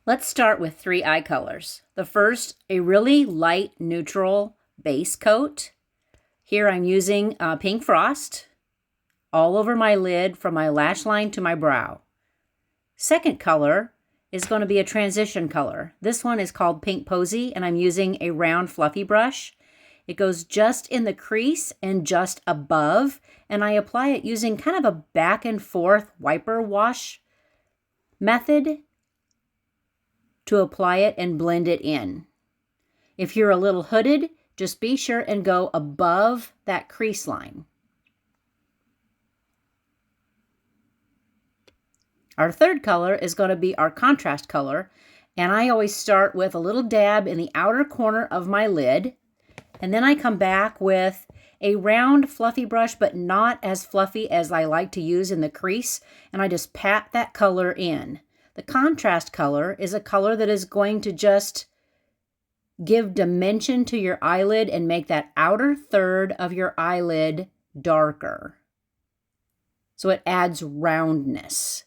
Let's start with 3 eye colors. The first, a really light neutral base coat. Here I'm using Pink Frost all over my lid from my lash line to my brow. Second color is going to be a transition color. This one is called Pink Posy, and I'm using a round fluffy brush. It goes just in the crease and just above, and I apply it using kind of a back and forth wiper wash method to apply it and blend it in. If you're a little hooded, just be sure and go above that crease line. Our third color is going to be our contrast color, and I always start with a little dab in the outer corner of my lid, and then I come back with a round fluffy brush, but not as fluffy as I like to use in the crease, and I just pat that color in. The contrast color is a color that is going to just give dimension to your eyelid and make that outer third of your eyelid darker. So it adds roundness.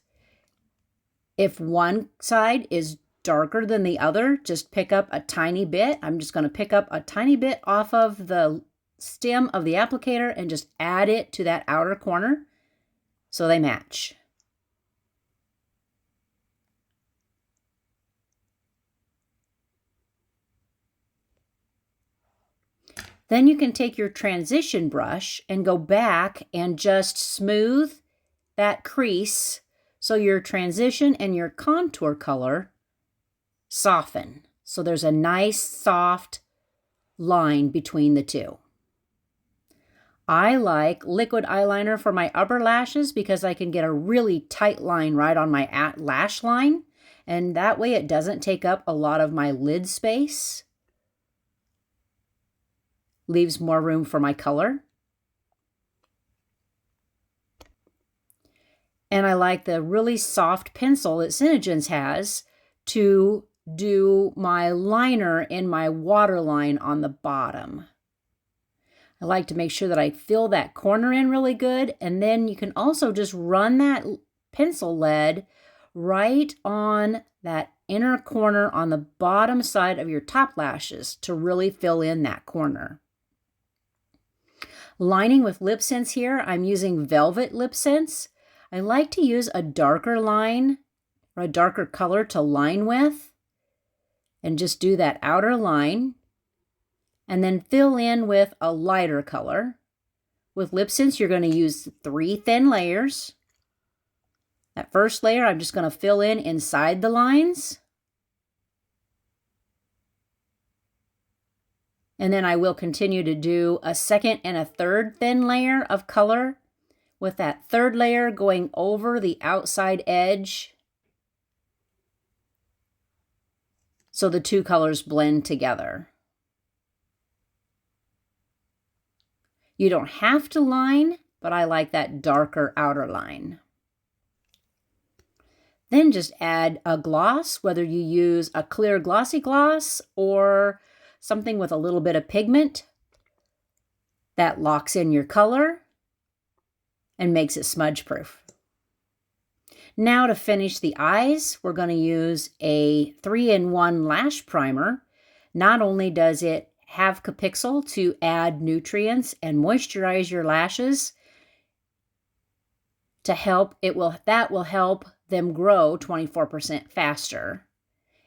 If one side is darker than the other, just pick up a tiny bit. I'm just going to pick up a tiny bit off of the stem of the applicator and just add it to that outer corner so they match. Then you can take your transition brush and go back and just smooth that crease so your transition and your contour color soften. So there's a nice soft line between the two. I like liquid eyeliner for my upper lashes because I can get a really tight line right on my lash line, and that way it doesn't take up a lot of my lid space. Leaves more room for my color. And I like the really soft pencil that Synergens has to do my liner in my waterline on the bottom. I like to make sure that I fill that corner in really good, and then you can also just run that pencil lead right on that inner corner on the bottom side of your top lashes to really fill in that corner. Lining with Lip Sense here, I'm using Velvet Lip Sense. I like to use a darker line or a darker color to line with and just do that outer line and then fill in with a lighter color. With Lip Sense, you're going to use 3 thin layers. That first layer, I'm just going to fill in inside the lines. And then I will continue to do a second and a third thin layer of color with that third layer going over the outside edge so the two colors blend together. You don't have to line, but I like that darker outer line. Then just add a gloss, whether you use a clear glossy gloss or something with a little bit of pigment that locks in your color and makes it smudge proof. Now to finish the eyes, we're going to use a 3-in-1 lash primer. Not only does it have Capixyl to add nutrients and moisturize your lashes to help, that will help them grow 24% faster.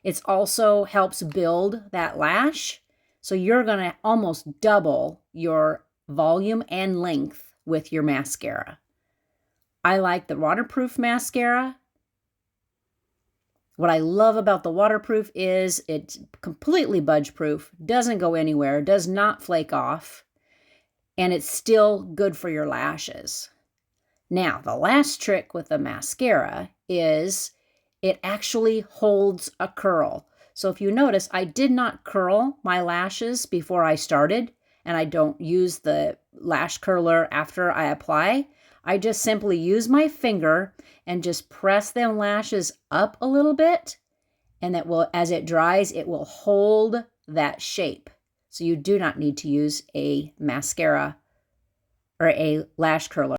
It also helps build that lash, so you're going to almost double your volume and length with your mascara. I like the waterproof mascara. What I love about the waterproof is it's completely budge proof, doesn't go anywhere, does not flake off, and it's still good for your lashes. Now, the last trick with the mascara is it actually holds a curl. So if you notice, I did not curl my lashes before I started, and I don't use the lash curler after I apply. I just simply use my finger and just press them lashes up a little bit, and that will, as it dries, it will hold that shape. So you do not need to use a mascara or a lash curler.